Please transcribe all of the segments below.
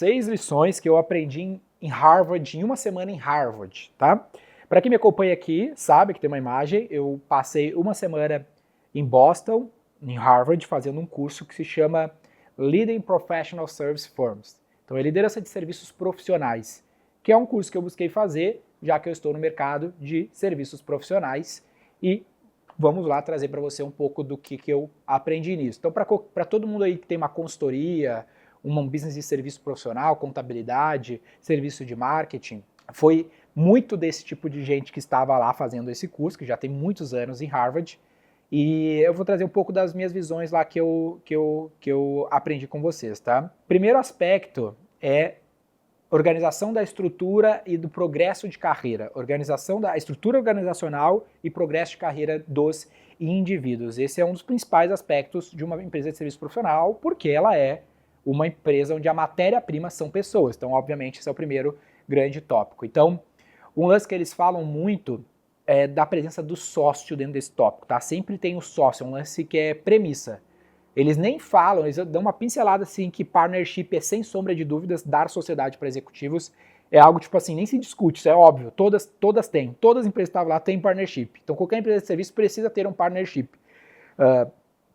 6 lições que eu aprendi em Harvard, em uma semana em Harvard, tá? Para quem me acompanha aqui, sabe que tem uma imagem, eu passei uma semana em Boston, em Harvard, fazendo um curso que se chama Leading Professional Service Firms. Então é liderança de serviços profissionais, que é um curso que eu busquei fazer, já que eu estou no mercado de serviços profissionais, e vamos lá trazer para você um pouco do que eu aprendi nisso. Então, para todo mundo aí que tem uma consultoria, um business de serviço profissional, contabilidade, serviço de marketing, foi muito desse tipo de gente que estava lá fazendo esse curso, que já tem muitos anos em Harvard, e eu vou trazer um pouco das minhas visões lá que eu aprendi com vocês, tá? Primeiro aspecto é organização da estrutura e do progresso de carreira, organização da estrutura organizacional e progresso de carreira dos indivíduos. Esse é um dos principais aspectos de uma empresa de serviço profissional, porque ela é uma empresa onde a matéria-prima são pessoas. Então, obviamente, esse é o primeiro grande tópico. Então, um lance que eles falam muito é da presença do sócio dentro desse tópico, tá? Sempre tem o sócio, um lance que é premissa. Eles nem falam, eles dão uma pincelada assim que partnership é sem sombra de dúvidas, dar sociedade para executivos é algo tipo assim, nem se discute, isso é óbvio, todas têm, todas as empresas que estavam lá têm partnership. Então qualquer empresa de serviço precisa ter um partnership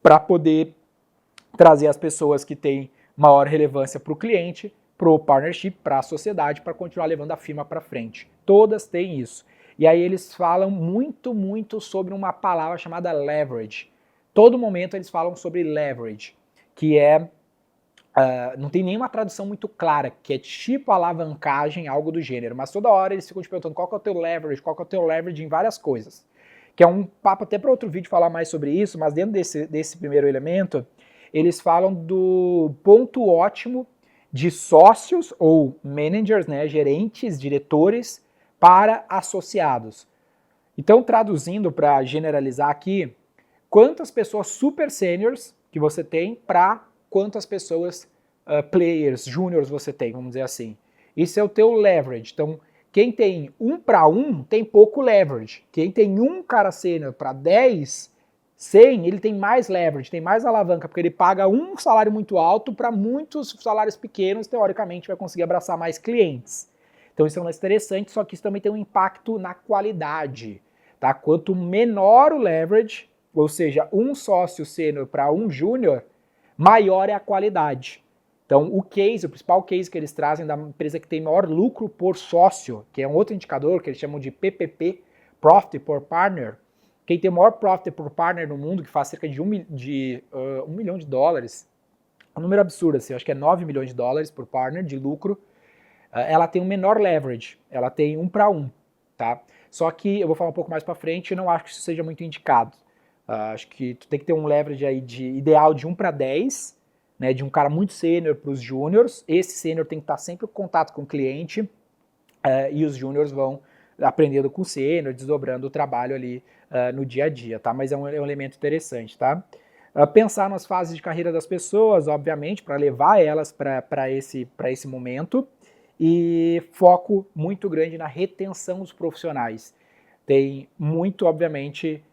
para poder trazer as pessoas que têm maior relevância para o cliente, para o partnership, para a sociedade, para continuar levando a firma para frente. Todas têm isso. E aí eles falam muito sobre uma palavra chamada leverage. Todo momento eles falam sobre leverage, que é, não tem nenhuma tradução muito clara, que é tipo alavancagem, algo do gênero, mas toda hora eles ficam te perguntando qual que é o teu leverage em várias coisas. Que é um papo até para outro vídeo falar mais sobre isso, mas dentro desse primeiro elemento, eles falam do ponto ótimo de sócios ou managers, né, gerentes, diretores, para associados. Então, traduzindo para generalizar aqui, quantas pessoas super seniors que você tem para quantas pessoas players, júniors você tem, vamos dizer assim. Isso é o teu leverage. Então, quem tem 1 para 1 tem pouco leverage. Quem tem um cara sênior para 10, 100, ele tem mais leverage, tem mais alavanca, porque ele paga um salário muito alto para muitos salários pequenos, teoricamente vai conseguir abraçar mais clientes. Então isso é um lance interessante, só que isso também tem um impacto na qualidade. Tá? Quanto menor o leverage, ou seja, um sócio sênior para um júnior, maior é a qualidade. Então, o principal case que eles trazem da empresa que tem maior lucro por sócio, que é um outro indicador que eles chamam de PPP, Profit per Partner. Quem tem o maior Profit per Partner no mundo, que faz cerca de $1 milhão, um número absurdo, assim, acho que é 9 milhões de dólares por partner de lucro, ela tem um menor leverage, ela tem 1 para 1, tá? Só que eu vou falar um pouco mais para frente, eu não acho que isso seja muito indicado. Acho que tu tem que ter um leverage aí ideal de 1 para 10, né, de um cara muito sênior para os júniors. Esse sênior tem que estar sempre em contato com o cliente e os júniors vão aprendendo com o sênior, desdobrando o trabalho ali no dia a dia, tá? Mas é um elemento interessante, tá? Pensar nas fases de carreira das pessoas, obviamente, para levar elas para esse momento, e foco muito grande na retenção dos profissionais. Tem muito, obviamente,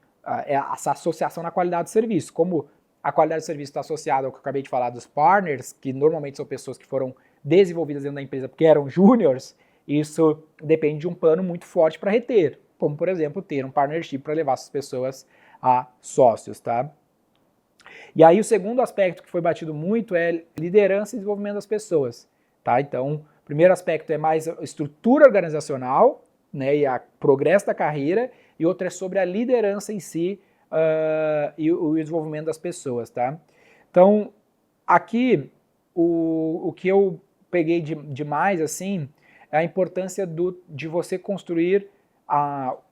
essa associação na qualidade do serviço. Como a qualidade do serviço está associada ao que eu acabei de falar dos partners, que normalmente são pessoas que foram desenvolvidas dentro da empresa porque eram júniors, isso depende de um plano muito forte para reter, como, por exemplo, ter um partnership para levar essas pessoas a sócios, tá? E aí o segundo aspecto que foi batido muito é liderança e desenvolvimento das pessoas, tá? Então, o primeiro aspecto é mais a estrutura organizacional, né, e o progresso da carreira, e outro é sobre a liderança em si e o desenvolvimento das pessoas, tá? Então, aqui, o que eu peguei de mais, assim, é a importância de você construir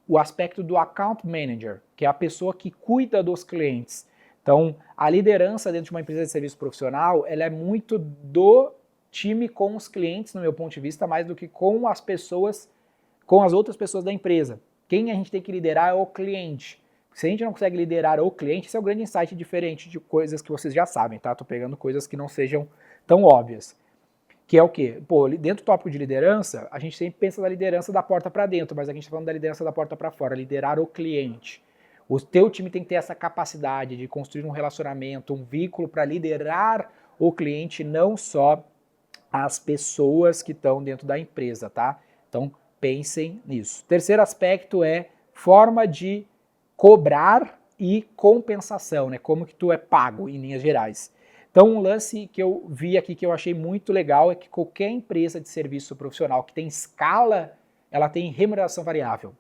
o aspecto do account manager, que é a pessoa que cuida dos clientes. Então, a liderança dentro de uma empresa de serviço profissional, ela é muito do time com os clientes, no meu ponto de vista, mais do que com as pessoas, com as outras pessoas da empresa. Quem a gente tem que liderar é o cliente. Se a gente não consegue liderar o cliente, esse é o grande insight diferente de coisas que vocês já sabem, tá? Tô pegando coisas que não sejam tão óbvias. Que é o quê? Pô, dentro do tópico de liderança, a gente sempre pensa da liderança da porta para dentro, mas a gente está falando da liderança da porta para fora, liderar o cliente. O teu time tem que ter essa capacidade de construir um relacionamento, um vínculo para liderar o cliente, não só as pessoas que estão dentro da empresa, tá? Então, pensem nisso. Terceiro aspecto é forma de cobrar e compensação, né? Como que tu é pago em linhas gerais. Então, um lance que eu vi aqui que eu achei muito legal é que qualquer empresa de serviço profissional que tem escala, ela tem remuneração variável.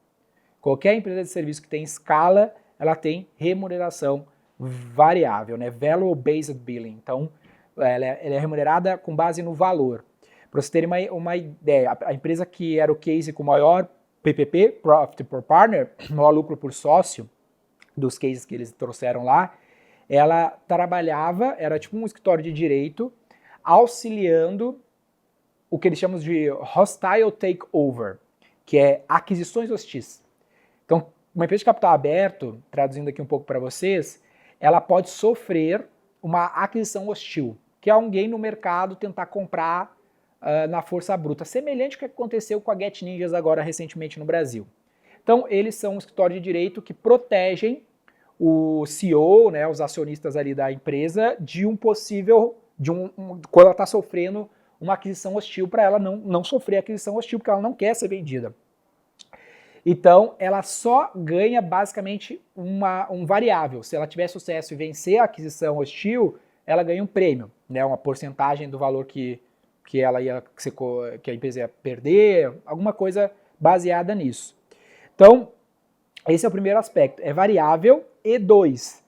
Qualquer empresa de serviço que tem escala, ela tem remuneração variável, né? Value-based billing. Então, ela é remunerada com base no valor. Para vocês terem uma ideia, a empresa que era o case com o maior PPP, Profit per Partner, maior lucro por sócio, dos cases que eles trouxeram lá, ela trabalhava, era tipo um escritório de direito, auxiliando o que eles chamam de hostile takeover, que é aquisições hostis. Então, uma empresa de capital aberto, traduzindo aqui um pouco para vocês, ela pode sofrer uma aquisição hostil, que é alguém no mercado tentar comprar na força bruta, semelhante ao que aconteceu com a Get Ninjas agora recentemente no Brasil. Então, eles são um escritório de direito que protegem o CEO, né, os acionistas ali da empresa, de um possível, quando ela está sofrendo uma aquisição hostil, para ela não sofrer aquisição hostil, porque ela não quer ser vendida. Então, ela só ganha basicamente um variável. Se ela tiver sucesso e vencer a aquisição hostil, ela ganha um prêmio, né, uma porcentagem do valor que a empresa ia perder, alguma coisa baseada nisso. Então, esse é o primeiro aspecto, é variável. E dois,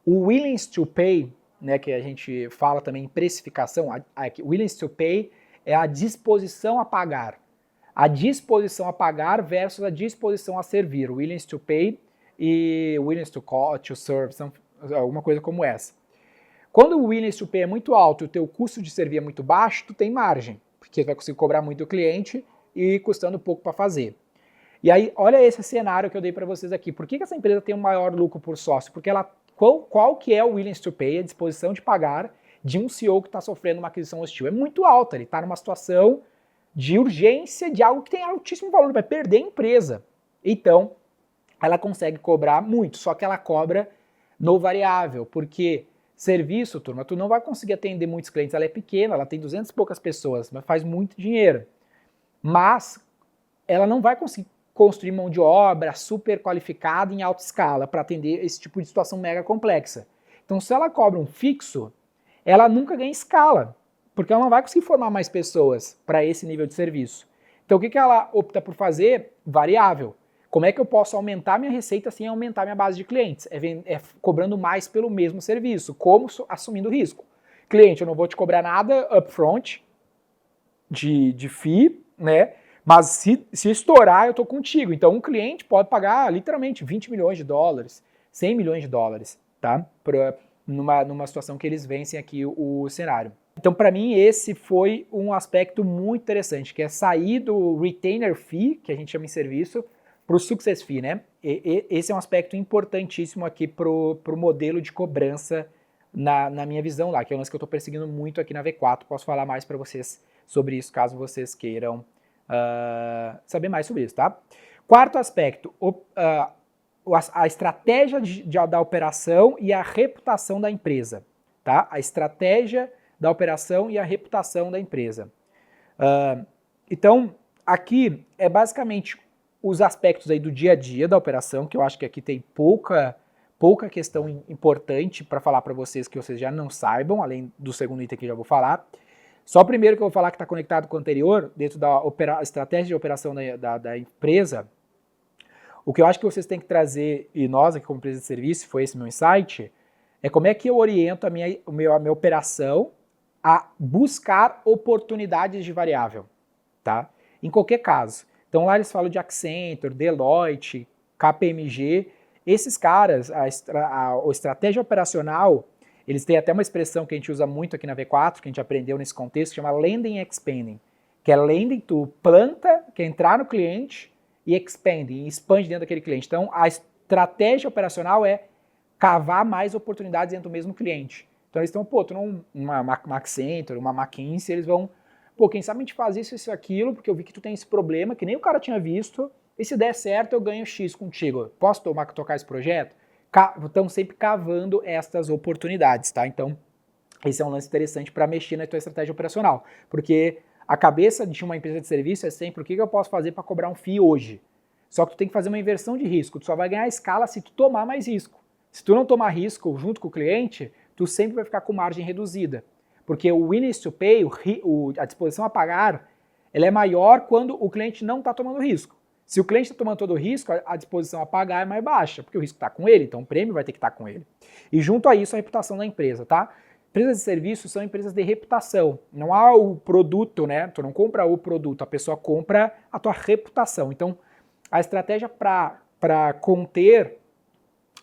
o willingness to pay, né, que a gente fala também em precificação, willingness to pay é a disposição a pagar. A disposição a pagar versus a disposição a servir, willingness to pay e willingness to serve, alguma coisa como essa. Quando o willingness to pay é muito alto e o teu custo de servir é muito baixo, tu tem margem, porque tu vai conseguir cobrar muito do cliente e custando pouco para fazer. E aí, olha esse cenário que eu dei para vocês aqui. Por que essa empresa tem um maior lucro por sócio? Porque qual que é o willingness to pay, a disposição de pagar de um CEO que está sofrendo uma aquisição hostil? É muito alta, ele está numa situação de urgência de algo que tem altíssimo valor, vai perder a empresa. Então, ela consegue cobrar muito, só que ela cobra no variável, porque serviço, turma, tu não vai conseguir atender muitos clientes, ela é pequena, ela tem 200 e poucas pessoas, mas faz muito dinheiro. Mas ela não vai conseguir construir mão de obra super qualificada em alta escala para atender esse tipo de situação mega complexa. Então, se ela cobra um fixo, ela nunca ganha escala, porque ela não vai conseguir formar mais pessoas para esse nível de serviço. Então, o que ela opta por fazer? Variável. Como é que eu posso aumentar minha receita sem aumentar minha base de clientes? É cobrando mais pelo mesmo serviço, como assumindo risco. Cliente, eu não vou te cobrar nada upfront de fee, né? Mas se estourar, eu estou contigo. Então, um cliente pode pagar literalmente 20 milhões de dólares, 100 milhões de dólares, tá? Numa situação que eles vencem aqui o cenário. Então, para mim, esse foi um aspecto muito interessante, que é sair do retainer fee, que a gente chama em serviço, para o success fee, né? Esse é um aspecto importantíssimo aqui para o modelo de cobrança na minha visão lá, que é um lance que eu estou perseguindo muito aqui na V4. Posso falar mais para vocês sobre isso, caso vocês queiram saber mais sobre isso, tá? Quarto aspecto, a estratégia da operação e a reputação da empresa, tá? A estratégia da operação e a reputação da empresa. Então, aqui é basicamente os aspectos aí do dia a dia da operação, que eu acho que aqui tem pouca questão importante para falar para vocês que vocês já não saibam, além do segundo item que eu já vou falar. Só o primeiro que eu vou falar que está conectado com o anterior, dentro da estratégia de operação da empresa, o que eu acho que vocês têm que trazer, e nós aqui como empresa de serviço, foi esse meu insight, é como é que eu oriento a minha operação a buscar oportunidades de variável, tá? Em qualquer caso. Então lá eles falam de Accenture, Deloitte, KPMG, esses caras, a estratégia operacional, eles têm até uma expressão que a gente usa muito aqui na V4, que a gente aprendeu nesse contexto, que chama Landing and Expanding, que é landing, tu planta, que é entrar no cliente, e expanding, expande dentro daquele cliente. Então, a estratégia operacional é cavar mais oportunidades dentro do mesmo cliente. Então, eles estão, uma Accenture, uma McKinsey, eles vão, quem sabe a gente faz isso, aquilo, porque eu vi que tu tem esse problema, que nem o cara tinha visto, e se der certo, eu ganho X contigo. Posso tocar esse projeto? Estão sempre cavando estas oportunidades, tá? Então, esse é um lance interessante para mexer na tua estratégia operacional, porque a cabeça de uma empresa de serviço é sempre o que eu posso fazer para cobrar um FII hoje. Só que tu tem que fazer uma inversão de risco, tu só vai ganhar escala se tu tomar mais risco. Se tu não tomar risco junto com o cliente, tu sempre vai ficar com margem reduzida. Porque o willingness to pay, a disposição a pagar, ela é maior quando o cliente não está tomando risco. Se o cliente está tomando todo o risco, a disposição a pagar é mais baixa, porque o risco está com ele, então o prêmio vai ter que estar com ele. E junto a isso, a reputação da empresa, tá? Empresas de serviço são empresas de reputação. Não há o produto, né? Tu não compra o produto, a pessoa compra a tua reputação. Então, a estratégia para conter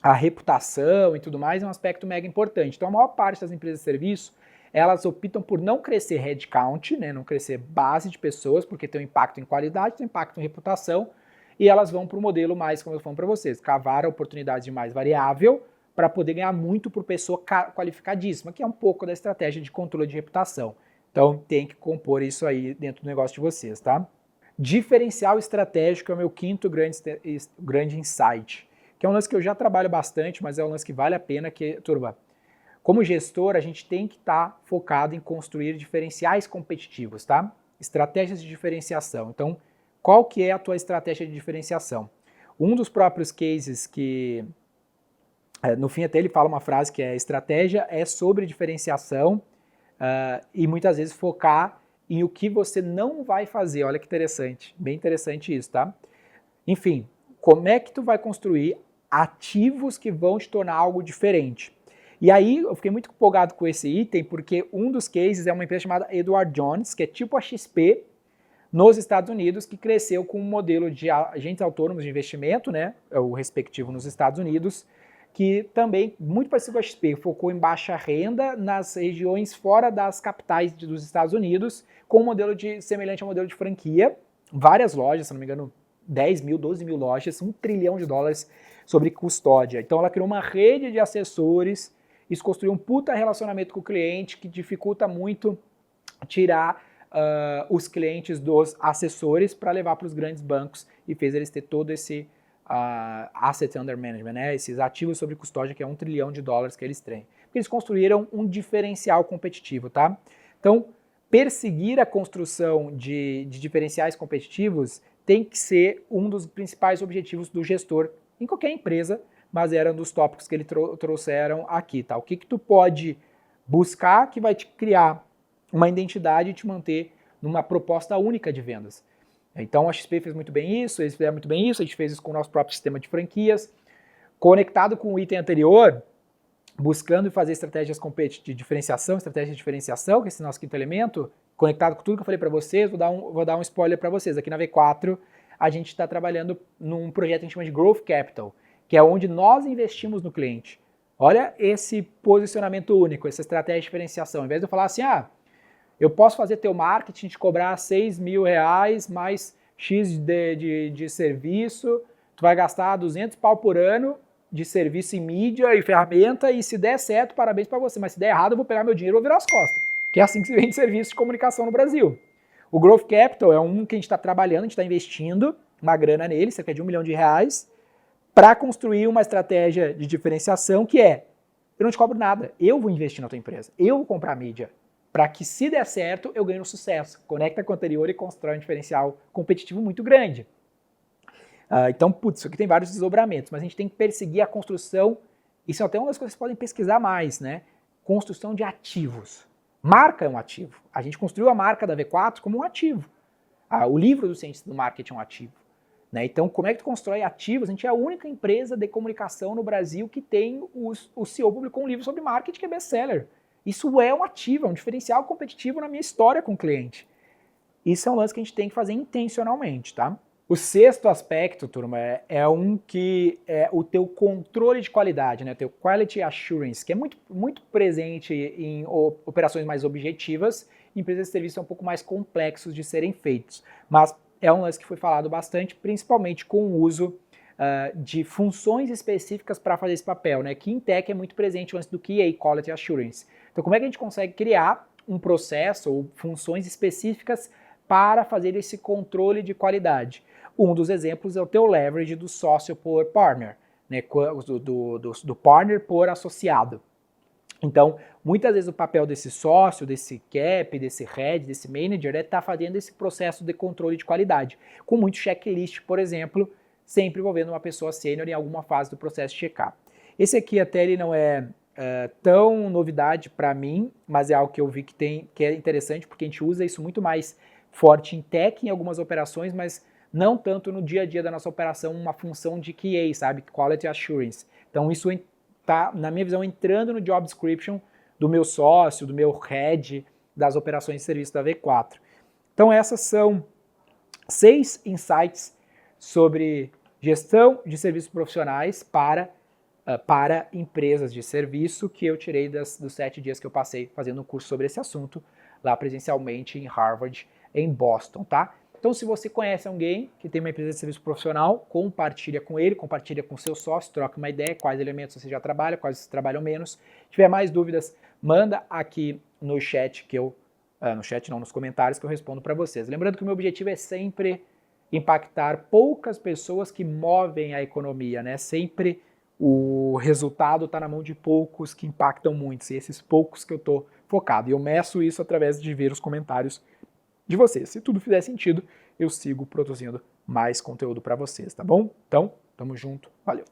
a reputação e tudo mais é um aspecto mega importante. Então, a maior parte das empresas de serviço, elas optam por não crescer headcount, né? Não crescer base de pessoas, porque tem um impacto em qualidade, tem um impacto em reputação, e elas vão para o modelo mais, como eu falo para vocês, cavar a oportunidade de mais variável, para poder ganhar muito por pessoa qualificadíssima, que é um pouco da estratégia de controle de reputação. Então tem que compor isso aí dentro do negócio de vocês, tá? Diferencial estratégico é o meu quinto grande insight, que é um lance que eu já trabalho bastante, mas é um lance que vale a pena, que, turma, como gestor, a gente tem que estar focado em construir diferenciais competitivos, tá? Estratégias de diferenciação. Então, qual que é a tua estratégia de diferenciação? Um dos próprios cases que no fim até ele fala uma frase que é: estratégia é sobre diferenciação e muitas vezes focar em o que você não vai fazer. Olha que interessante, bem interessante isso, tá? Enfim, como é que tu vai construir ativos que vão te tornar algo diferente? E aí eu fiquei muito empolgado com esse item porque um dos cases é uma empresa chamada Edward Jones, que é tipo a XP nos Estados Unidos, que cresceu com um modelo de agentes autônomos de investimento, né, o respectivo nos Estados Unidos, que também, muito parecido com a XP, focou em baixa renda nas regiões fora das capitais dos Estados Unidos, com um modelo semelhante ao modelo de franquia, várias lojas, se não me engano, 10 mil, 12 mil lojas, $1 trilhão sobre custódia. Então ela criou uma rede de assessores, isso construiu um puta relacionamento com o cliente, que dificulta muito tirar os clientes dos assessores para levar para os grandes bancos e fez eles ter todo esse asset under management, né? Esses ativos sobre custódia, que é $1 trilhão que eles têm. Porque eles construíram um diferencial competitivo, tá? Então, perseguir a construção de diferenciais competitivos tem que ser um dos principais objetivos do gestor em qualquer empresa, mas era um dos tópicos que eles trouxeram aqui, tá? O que tu pode buscar que vai te criar uma identidade e te manter numa proposta única de vendas. Então a XP fez muito bem isso, eles fizeram muito bem isso, a gente fez isso com o nosso próprio sistema de franquias. Conectado com o item anterior, buscando fazer estratégias de diferenciação, que é esse nosso quinto elemento, conectado com tudo que eu falei para vocês, vou dar um spoiler para vocês. Aqui na V4 a gente está trabalhando num projeto que a gente chama de Growth Capital, que é onde nós investimos no cliente. Olha esse posicionamento único, essa estratégia de diferenciação. Ao invés de eu falar assim, eu posso fazer teu marketing, te cobrar R$6 mil mais X de serviço, tu vai gastar 200 pau por ano de serviço em mídia e ferramenta e se der certo, parabéns para você, mas se der errado eu vou pegar meu dinheiro e vou virar as costas, que é assim que se vende serviço de comunicação no Brasil. O Growth Capital é um que a gente está trabalhando, a gente está investindo uma grana nele, cerca de R$1 milhão, para construir uma estratégia de diferenciação que é, eu não te cobro nada, eu vou investir na tua empresa, eu vou comprar mídia, para que se der certo, eu ganhe um sucesso. Conecta com o anterior e constrói um diferencial competitivo muito grande. Então, putz, isso aqui tem vários desdobramentos, mas a gente tem que perseguir a construção, isso é até uma das coisas que vocês podem pesquisar mais, né? Construção de ativos. Marca é um ativo. A gente construiu a marca da V4 como um ativo. O livro do cientista do marketing é um ativo. Né? Então, como é que tu constrói ativos? A gente é a única empresa de comunicação no Brasil que tem, o CEO publicou um livro sobre marketing que é best-seller. Isso é um ativo, é um diferencial competitivo na minha história com o cliente. Isso é um lance que a gente tem que fazer intencionalmente, tá? O sexto aspecto, turma, é um que é o teu controle de qualidade, né? O teu quality assurance, que é muito, muito presente em operações mais objetivas. Empresas de serviço são um pouco mais complexos de serem feitos, mas é um lance que foi falado bastante, principalmente com o uso de funções específicas para fazer esse papel, né? Que em tech é muito presente antes do QA, Quality Assurance. Então, como é que a gente consegue criar um processo ou funções específicas para fazer esse controle de qualidade? Um dos exemplos é o teu leverage do sócio por partner, né? do partner por associado. Então, muitas vezes o papel desse sócio, desse cap, desse head, desse manager é estar fazendo esse processo de controle de qualidade, com muito checklist, por exemplo, sempre envolvendo uma pessoa sênior em alguma fase do processo de check-up. Esse aqui até ele não é tão novidade para mim, mas é algo que eu vi que é interessante, porque a gente usa isso muito mais forte em tech, em algumas operações, mas não tanto no dia a dia da nossa operação, uma função de QA, sabe? Quality Assurance. Então isso está, na minha visão, entrando no job description do meu sócio, do meu head das operações de serviço da V4. Então essas são 6 insights sobre gestão de serviços profissionais para empresas de serviço que eu tirei dos 7 dias que eu passei fazendo um curso sobre esse assunto lá presencialmente em Harvard, em Boston, tá? Então, se você conhece alguém que tem uma empresa de serviço profissional, compartilha com ele, compartilha com seu sócio, troca uma ideia, quais elementos você já trabalha, quais você trabalham menos. Se tiver mais dúvidas, manda aqui no chat nos comentários que eu respondo para vocês. Lembrando que o meu objetivo é sempre impactar poucas pessoas que movem a economia, né? Sempre o resultado está na mão de poucos que impactam muitos, e esses poucos que eu estou focado. E eu meço isso através de ver os comentários de vocês. Se tudo fizer sentido, eu sigo produzindo mais conteúdo para vocês, tá bom? Então, tamo junto, valeu!